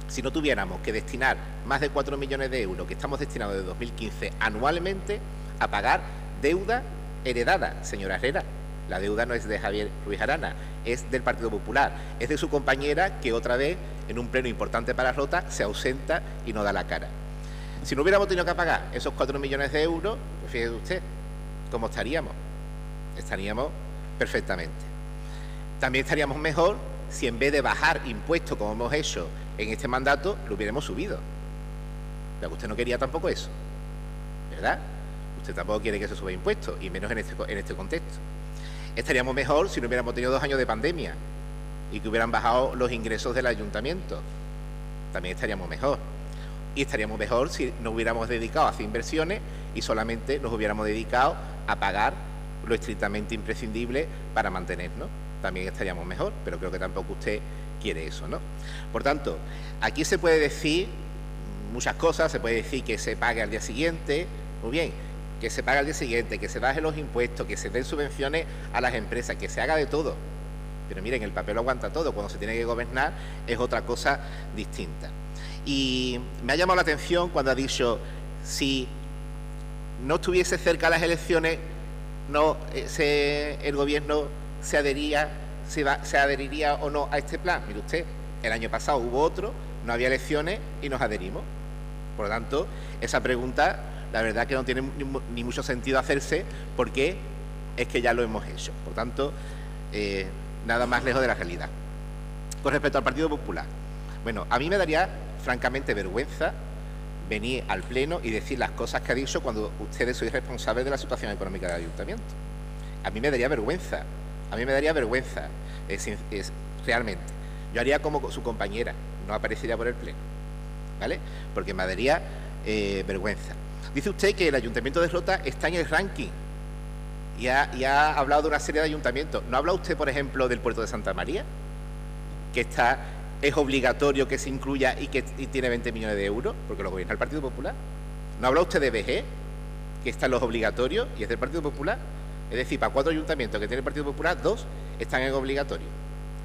S2: si no tuviéramos que destinar más de 4 millones de euros que estamos destinados desde 2015 anualmente a pagar deuda heredada, señora Herrera. La deuda no es de Javier Ruiz Arana, es del Partido Popular, es de su compañera que otra vez, en un pleno importante para Rota, se ausenta y no da la cara. Si no hubiéramos tenido que pagar esos 4 millones de euros, pues fíjese usted cómo estaríamos. Estaríamos perfectamente. También estaríamos mejor si en vez de bajar impuestos como hemos hecho en este mandato, lo hubiéramos subido. Pero usted no quería tampoco eso, ¿verdad? Usted tampoco quiere que se suba impuestos, y menos en este contexto. Estaríamos mejor si no hubiéramos tenido 2 años de pandemia y que hubieran bajado los ingresos del ayuntamiento. También estaríamos mejor. Y estaríamos mejor si nos hubiéramos dedicado a hacer inversiones y solamente nos hubiéramos dedicado a pagar lo estrictamente imprescindible para mantenernos. También estaríamos mejor, pero creo que tampoco usted quiere eso, ¿no? Por tanto, aquí se puede decir muchas cosas, se puede decir que se pague al día siguiente, muy bien, que se pague al día siguiente, que se bajen los impuestos, que se den subvenciones a las empresas, que se haga de todo. Pero miren, el papel lo aguanta todo, cuando se tiene que gobernar es otra cosa distinta. Y me ha llamado la atención cuando ha dicho, si no estuviese cerca las elecciones, el gobierno se adheriría o no a este plan. Mire usted, el año pasado hubo otro, no había elecciones y nos adherimos. Por lo tanto, esa pregunta, la verdad que no tiene ni mucho sentido hacerse, porque es que ya lo hemos hecho. Por tanto, nada más lejos de la realidad. Con respecto al Partido Popular, bueno, a mí me daría francamente vergüenza venir al Pleno y decir las cosas que ha dicho cuando ustedes sois responsables de la situación económica del Ayuntamiento. A mí me daría vergüenza. A mí me daría vergüenza, realmente. Yo haría como su compañera, no aparecería por el Pleno, ¿vale? Porque me daría vergüenza. Dice usted que el Ayuntamiento de Rota está en el ranking y ha hablado de una serie de ayuntamientos. ¿No habla usted, por ejemplo, del Puerto de Santa María? Que es obligatorio que se incluya y tiene 20 millones de euros, porque lo gobierna el Partido Popular. ¿No habla usted de BG, que están los obligatorios y es del Partido Popular? Es decir, para 4 ayuntamientos que tiene el Partido Popular, 2 están en obligatorio.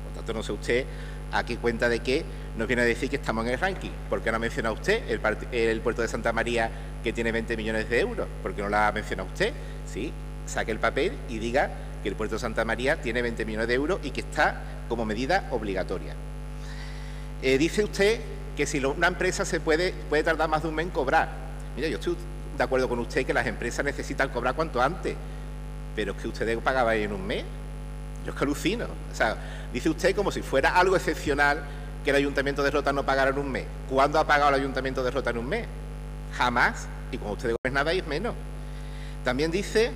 S2: Por tanto, no sé usted a qué cuenta de qué nos viene a decir que estamos en el ranking. ¿Por qué no ha mencionado usted el Puerto de Santa María, que tiene 20 millones de euros? ¿Por qué no la ha mencionado usted? Sí, saque el papel y diga que el Puerto de Santa María tiene 20 millones de euros y que está como medida obligatoria. Dice usted que si una empresa puede tardar más de un mes en cobrar. Mira, yo estoy de acuerdo con usted que las empresas necesitan cobrar cuanto antes, pero es que ustedes pagaban en un mes. Yo es que alucino. O sea, dice usted como si fuera algo excepcional que el Ayuntamiento de Rota no pagara en un mes. ¿Cuándo ha pagado el Ayuntamiento de Rota en un mes? Jamás. Y cuando ustedes gobernabais, menos. También dice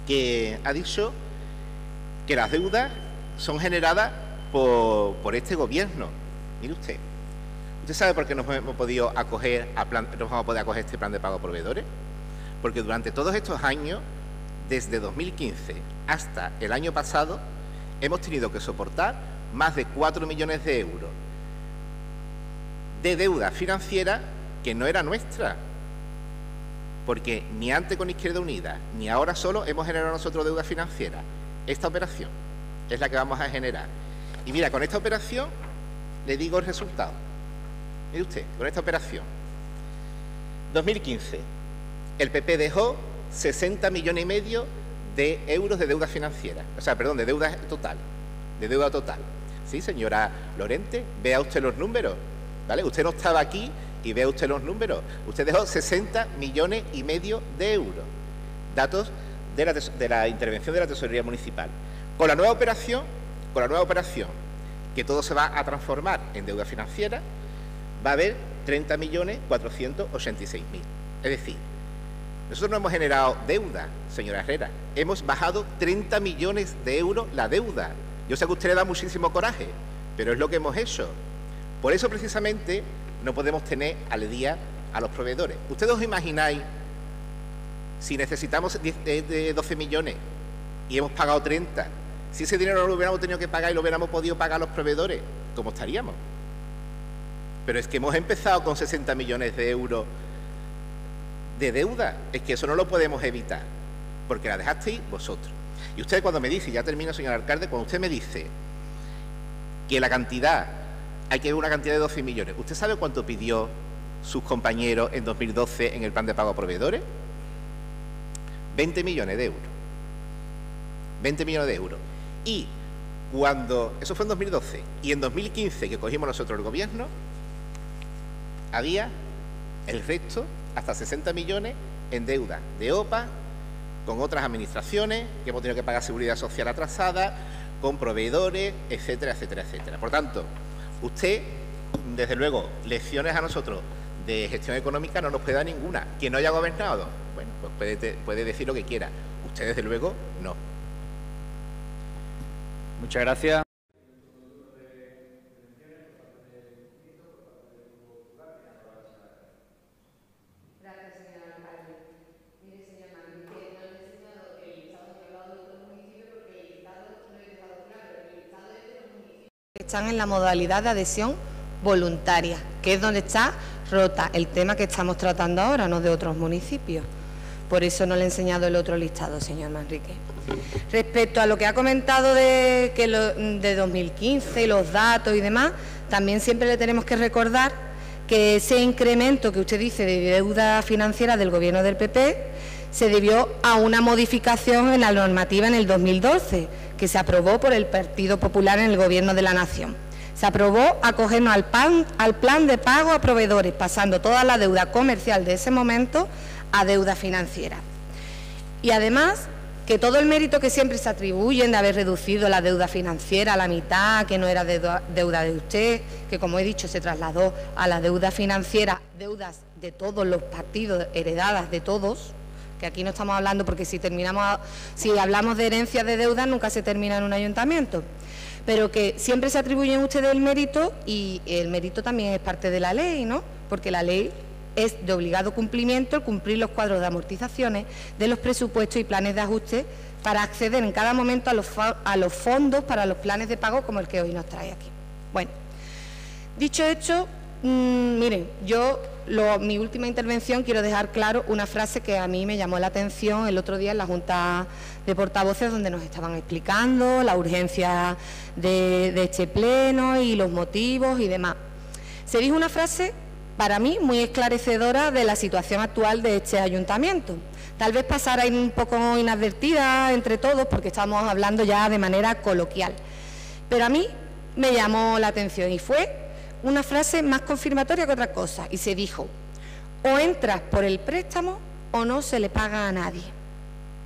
S2: que ha dicho que las deudas son generadas por este gobierno. Mire usted. ¿Usted sabe por qué nos hemos podido acoger nos vamos a poder acoger este plan de pago a proveedores? porque durante todos estos años, desde 2015 hasta el año pasado, hemos tenido que soportar más de 4 millones de euros de deuda financiera que no era nuestra, porque ni antes con Izquierda Unida, ni ahora solo hemos generado nosotros deuda financiera. Esta operación es la que vamos a generar. Y mira, con esta operación le digo el resultado. Mire usted, con esta operación, 2015, el PP dejó 60 millones y medio de euros de deuda financiera, o sea, perdón, de deuda total, ¿Sí, señora Lorente? Vea usted los números, ¿vale? Usted no estaba aquí y vea usted los números. Usted dejó 60 millones y medio de euros. Datos de la intervención de la Tesorería Municipal. Con la nueva operación, que todo se va a transformar en deuda financiera, va a haber 30.486.000. Es decir, nosotros no hemos generado deuda, señora Herrera. Hemos bajado 30 millones de euros la deuda. Yo sé que a usted le da muchísimo coraje, pero es lo que hemos hecho. Por eso, precisamente, no podemos tener al día a los proveedores. ¿Ustedes os imagináis si necesitamos 12 millones y hemos pagado 30? Si ese dinero no lo hubiéramos tenido que pagar y lo hubiéramos podido pagar a los proveedores, ¿cómo estaríamos? Pero es que hemos empezado con 60 millones de euros de deuda. Es que eso no lo podemos evitar, porque la dejasteis vosotros. Y usted cuando me dice, ya termino, señor alcalde, cuando usted me dice que la cantidad, hay que ver una cantidad de 12 millones, ¿usted sabe cuánto pidió sus compañeros en 2012 en el plan de pago a proveedores? 20 millones de euros. 20 millones de euros. Y cuando, eso fue en 2012, y en 2015, que cogimos nosotros el gobierno, había el resto, hasta 60 millones, en deuda de OPA, con otras administraciones, que hemos tenido que pagar seguridad social atrasada, con proveedores, etcétera, etcétera, etcétera. Por tanto, usted, desde luego, lecciones a nosotros de gestión económica no nos puede dar ninguna. ¿Que no haya gobernado? Bueno, pues puede decir lo que quiera. Usted, desde luego, no.
S1: Muchas gracias.
S7: Gracias, señor alcalde. Mire, señor Manrique, no le he enseñado el listado que he hablado de otros municipios porque el listado lo he dejado claro. El listado es de los municipios que están en la modalidad de adhesión voluntaria, que es donde está rota el tema que estamos tratando ahora, no de otros municipios. Por eso no le he enseñado el otro listado, señor Manrique. Respecto a lo que ha comentado de 2015, los datos y demás, también siempre le tenemos que recordar que ese incremento que usted dice de deuda financiera del Gobierno del PP se debió a una modificación en la normativa en el 2012, que se aprobó por el Partido Popular en el Gobierno de la Nación. Se aprobó acogernos al plan de pago a proveedores, pasando toda la deuda comercial de ese momento a deuda financiera. Y además, que todo el mérito que siempre se atribuyen de haber reducido la deuda financiera a la mitad, que no era deuda de usted, que como he dicho se trasladó a la deuda financiera, deudas de todos los partidos, heredadas de todos, que aquí no estamos hablando porque si hablamos de herencias de deuda nunca se termina en un ayuntamiento, pero que siempre se atribuyen ustedes el mérito y el mérito también es parte de la ley, ¿no? Porque la ley es de obligado cumplimiento el cumplir los cuadros de amortizaciones de los presupuestos y planes de ajuste para acceder en cada momento a los fondos para los planes de pago como el que hoy nos trae aquí. Bueno, dicho esto, miren, yo mi última intervención quiero dejar claro una frase que a mí me llamó la atención el otro día en la Junta de Portavoces, donde nos estaban explicando la urgencia de este pleno y los motivos y demás. Se dijo una frase para mí muy esclarecedora de la situación actual de este ayuntamiento. Tal vez pasara un poco inadvertida entre todos porque estamos hablando ya de manera coloquial, pero a mí me llamó la atención y fue una frase más confirmatoria que otra cosa, y se dijo: o entras por el préstamo o no se le paga a nadie.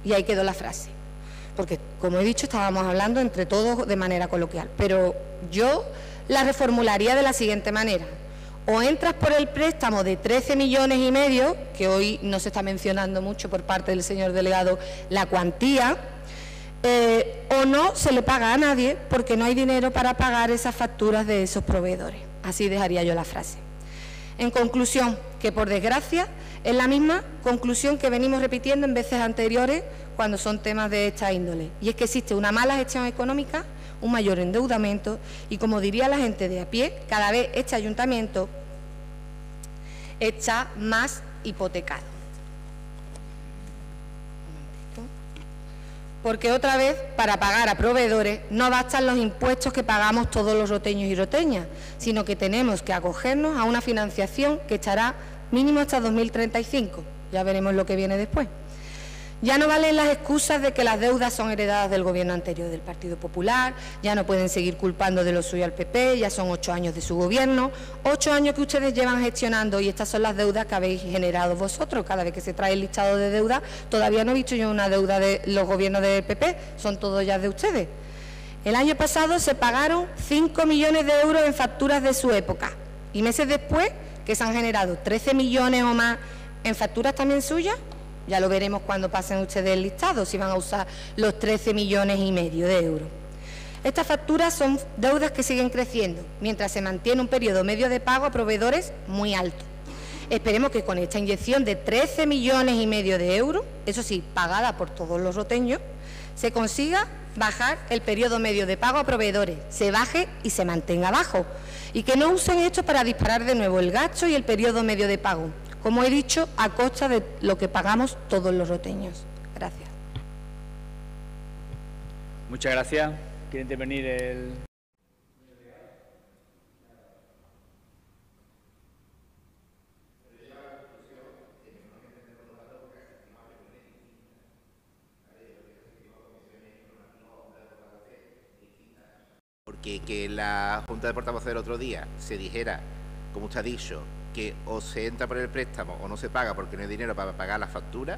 S7: Y ahí quedó la frase, porque como he dicho estábamos hablando entre todos de manera coloquial, pero yo la reformularía de la siguiente manera: o entras por el préstamo de 13 millones y medio, que hoy no se está mencionando mucho por parte del señor delegado la cuantía, o no se le paga a nadie porque no hay dinero para pagar esas facturas de esos proveedores. Así dejaría yo la frase. En conclusión, que por desgracia es la misma conclusión que venimos repitiendo en veces anteriores cuando son temas de esta índole, y es que existe una mala gestión económica, un mayor endeudamiento y, como diría la gente de a pie, cada vez este ayuntamiento está más hipotecado. Porque otra vez, para pagar a proveedores, no bastan los impuestos que pagamos todos los roteños y roteñas, sino que tenemos que acogernos a una financiación que estará mínimo hasta 2035. Ya veremos lo que viene después. Ya no valen las excusas de que las deudas son heredadas del gobierno anterior del Partido Popular, ya no pueden seguir culpando de lo suyo al PP, ya son 8 años de su gobierno, 8 años que ustedes llevan gestionando, y estas son las deudas que habéis generado vosotros. Cada vez que se trae el listado de deuda, todavía no he visto yo una deuda de los gobiernos del PP, son todos ya de ustedes. El año pasado se pagaron 5 millones de euros en facturas de su época, y meses después que se han generado 13 millones o más en facturas también suyas. Ya lo veremos cuando pasen ustedes el listado, si van a usar los 13,5 millones de euros. Estas facturas son deudas que siguen creciendo, mientras se mantiene un periodo medio de pago a proveedores muy alto. Esperemos que con esta inyección de 13,5 millones de euros, eso sí, pagada por todos los roteños, se consiga bajar el periodo medio de pago a proveedores, se baje y se mantenga bajo, y que no usen esto para disparar de nuevo el gasto y el periodo medio de pago, como he dicho, a costa de lo que pagamos todos los roteños. Gracias.
S1: Muchas gracias. ¿Quiere intervenir el...?
S2: Porque que la Junta de Portavoces del otro día se dijera, como usted ha dicho, que o se entra por el préstamo o no se paga porque no hay dinero para pagar la factura,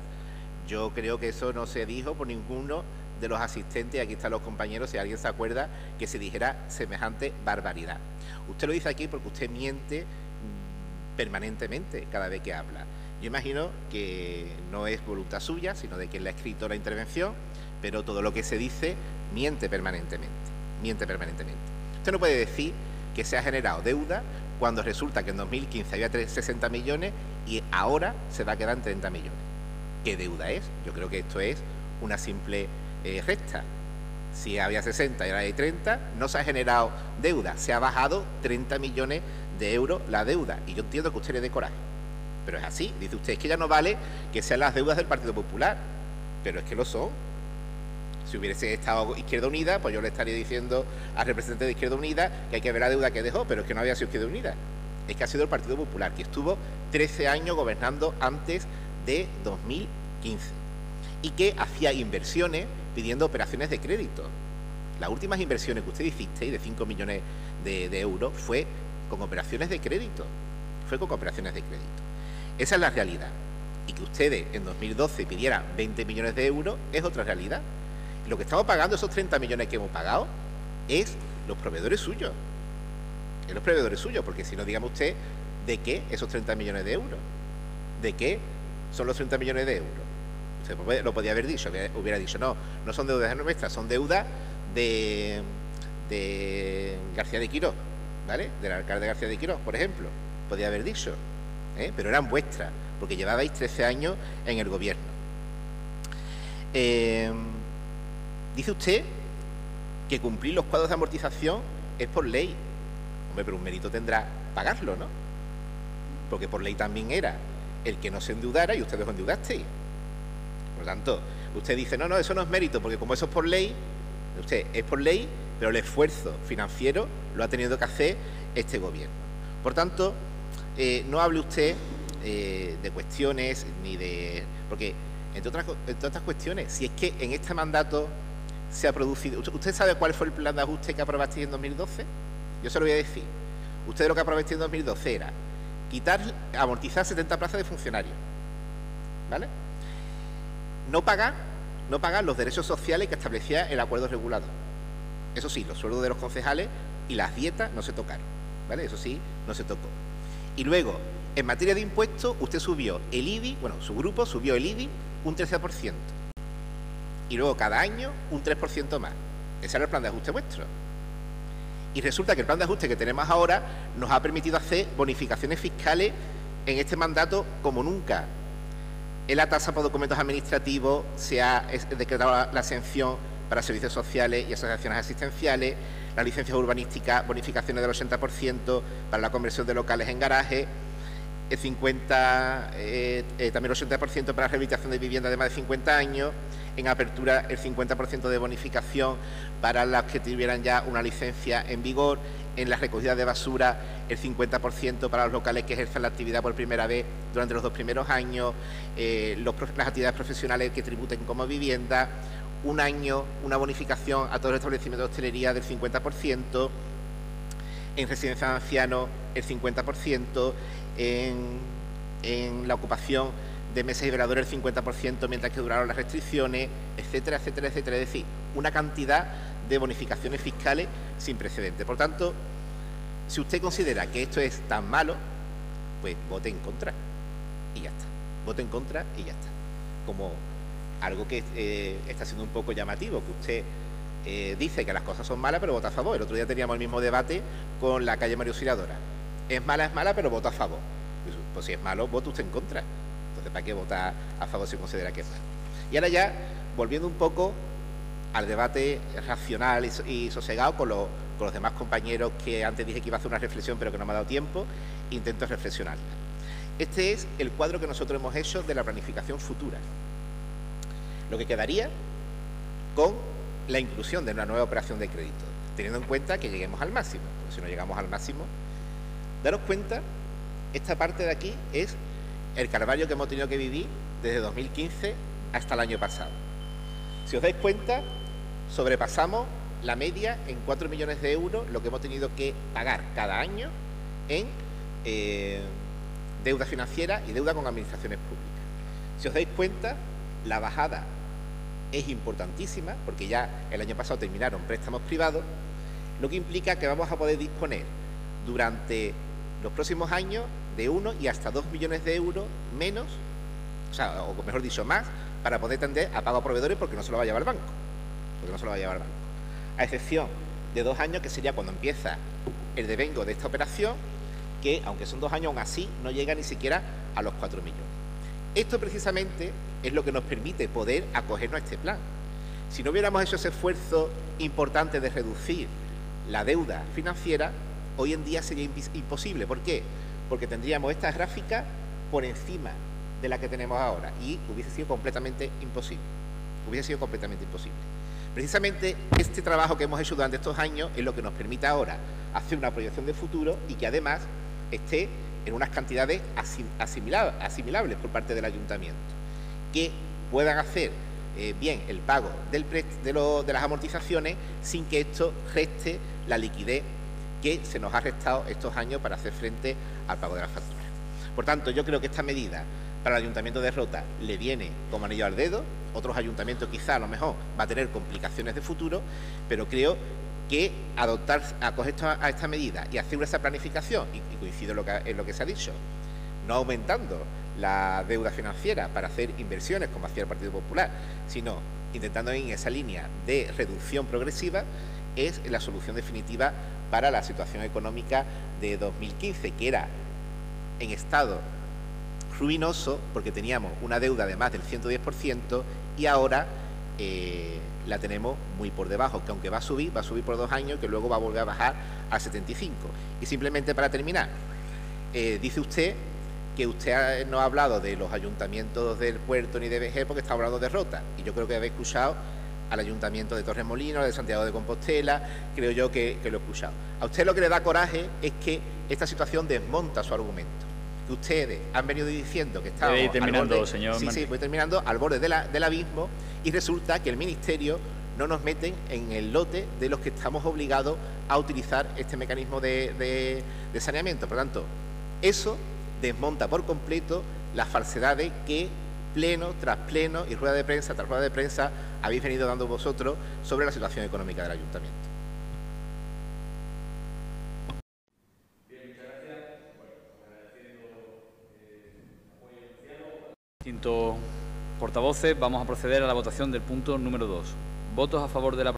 S2: yo creo que eso no se dijo por ninguno de los asistentes. Aquí están los compañeros, si alguien se acuerda, que se dijera semejante barbaridad. Usted lo dice aquí porque usted miente permanentemente cada vez que habla. Yo imagino que no es voluntad suya, sino de quien le ha escrito la intervención, pero todo lo que se dice miente permanentemente, miente permanentemente. Usted no puede decir que se ha generado deuda cuando resulta que en 2015 había 60 millones y ahora se va a quedar en 30 millones. ¿Qué deuda es? Yo creo que esto es una simple resta. Si había 60 y ahora hay 30, no se ha generado deuda, se ha bajado 30 millones de euros la deuda. Y yo entiendo que usted le dé coraje, pero es así. Dice usted, es que ya no vale que sean las deudas del Partido Popular, pero es que lo son. Si hubiese estado Izquierda Unida, pues yo le estaría diciendo al representante de Izquierda Unida que hay que ver la deuda que dejó, pero es que no había sido Izquierda Unida. Es que ha sido el Partido Popular, que estuvo 13 años gobernando antes de 2015 y que hacía inversiones pidiendo operaciones de crédito. Las últimas inversiones que usted hiciste, de 5 millones de euros, fue con operaciones de crédito. Fue con operaciones de crédito. Esa es la realidad. Y que ustedes en 2012 pidieran 20 millones de euros es otra realidad. Lo que estamos pagando, esos 30 millones que hemos pagado, es los proveedores suyos. Es los proveedores suyos, porque si no, dígame usted, ¿de qué esos 30 millones de euros? ¿De qué son los 30 millones de euros? Usted lo podía haber dicho, hubiera dicho, no son deudas nuestras, son deudas de García de Quirós, ¿vale? Del alcalde García de Quirós, por ejemplo. Podía haber dicho, pero eran vuestras, porque llevabais 13 años en el gobierno. Dice usted que cumplir los cuadros de amortización es por ley. Hombre, pero un mérito tendrá pagarlo, ¿no? Porque por ley también era el que no se endeudara y ustedes os endeudasteis. Por lo tanto, usted dice, no, eso no es mérito, porque como eso es por ley, usted es por ley, pero el esfuerzo financiero lo ha tenido que hacer este gobierno. Por tanto, no hable usted de cuestiones ni de... Porque, entre otras cuestiones, si es que en este mandato se ha producido... ¿Usted sabe cuál fue el plan de ajuste que aprobasteis en 2012? Yo se lo voy a decir. Usted lo que aprobasteis en 2012 era amortizar 70 plazas de funcionarios, ¿vale? No pagar los derechos sociales que establecía el acuerdo regulador. Eso sí, los sueldos de los concejales y las dietas no se tocaron, ¿vale? Eso sí, no se tocó. Y luego, en materia de impuestos, usted subió el IBI, bueno, su grupo subió el IBI un 13%. Y luego cada año un 3% más. Ese era el plan de ajuste vuestro. Y resulta que el plan de ajuste que tenemos ahora nos ha permitido hacer bonificaciones fiscales en este mandato como nunca. En la tasa por documentos administrativos se ha decretado la exención para servicios sociales y asociaciones asistenciales, las licencias urbanísticas, bonificaciones del 80% para la conversión de locales en garajes, el 50, también el 80% para la rehabilitación de viviendas de más de 50 años, en apertura el 50% de bonificación para las que tuvieran ya una licencia en vigor, en la recogida de basura el 50% para los locales que ejerzan la actividad por primera vez durante los 2 primeros años, las actividades profesionales que tributen como vivienda, un año, una bonificación a todos los establecimientos de hostelería del 50%, en residencia de ancianos el 50%, en la ocupación de mesas y veladores el 50% mientras que duraron las restricciones, etcétera, etcétera, etcétera. Es decir, una cantidad de bonificaciones fiscales sin precedentes. Por tanto, si usted considera que esto es tan malo, pues vote en contra y ya está. Vote en contra y ya está. Como algo que está siendo un poco llamativo, que usted dice que las cosas son malas, pero vota a favor. El otro día teníamos el mismo debate con la calle María Auxiliadora. Es mala, pero vota a favor. Pues si es malo, vote usted en contra. Entonces, ¿para qué votar a favor si considera que es malo? Y ahora ya, volviendo un poco al debate racional y sosegado con los demás compañeros, que antes dije que iba a hacer una reflexión, pero que no me ha dado tiempo, intento reflexionar. Este es el cuadro que nosotros hemos hecho de la planificación futura. Lo que quedaría con la inclusión de una nueva operación de crédito, teniendo en cuenta que lleguemos al máximo. Porque si no llegamos al máximo, daros cuenta, esta parte de aquí es el calvario que hemos tenido que vivir desde 2015 hasta el año pasado. Si os dais cuenta, sobrepasamos la media en 4 millones de euros lo que hemos tenido que pagar cada año en deuda financiera y deuda con administraciones públicas. Si os dais cuenta, la bajada es importantísima porque ya el año pasado terminaron préstamos privados, lo que implica que vamos a poder disponer durante los próximos años de 1 y hasta 2 millones de euros menos, o mejor dicho, más, para poder tender a pago a proveedores porque no se lo va a llevar el banco. A excepción de 2 años, que sería cuando empieza el devengo de esta operación, que aunque son 2 años, aún así no llega ni siquiera a los 4 millones. Esto precisamente es lo que nos permite poder acogernos a este plan. Si no hubiéramos hecho ese esfuerzo importante de reducir la deuda financiera, hoy en día sería imposible. ¿Por qué? Porque tendríamos esta gráfica por encima de la que tenemos ahora y hubiese sido completamente imposible. Precisamente este trabajo que hemos hecho durante estos años es lo que nos permite ahora hacer una proyección de futuro y que además esté en unas cantidades asimilables por parte del ayuntamiento, que puedan hacer bien el pago de las amortizaciones sin que esto reste la liquidez que se nos ha restado estos años para hacer frente al pago de las facturas. Por tanto, yo creo que esta medida para el Ayuntamiento de Rota le viene como anillo al dedo. Otros ayuntamientos quizá a lo mejor va a tener complicaciones de futuro, pero creo que acoger a esta medida y hacer esa planificación, y coincido en lo que se ha dicho, no aumentando la deuda financiera para hacer inversiones como hacía el Partido Popular, sino intentando ir en esa línea de reducción progresiva, es la solución definitiva para la situación económica de 2015, que era en estado ruinoso porque teníamos una deuda de más del 110% y ahora la tenemos muy por debajo, que aunque va a subir por 2 años, que luego va a volver a bajar al 75%. Y simplemente para terminar, dice usted que usted no ha hablado de los ayuntamientos del Puerto ni de Vejer porque está hablando de Rota, y yo creo que habéis escuchado al Ayuntamiento de Torremolinos, de Santiago de Compostela, creo yo que lo he escuchado. A usted lo que le da coraje es que esta situación desmonta su argumento, que ustedes han venido diciendo que estábamos voy terminando, al borde del abismo, y resulta que el Ministerio no nos meten en el lote de los que estamos obligados a utilizar este mecanismo de saneamiento. Por lo tanto, eso desmonta por completo las falsedades que pleno tras pleno y rueda de prensa tras rueda de prensa habéis venido dando vosotros sobre la situación económica del ayuntamiento.
S1: Bien, muchas gracias. Agradeciendo distintos portavoces, vamos a proceder a la votación del punto número 2. ¿Votos a favor de la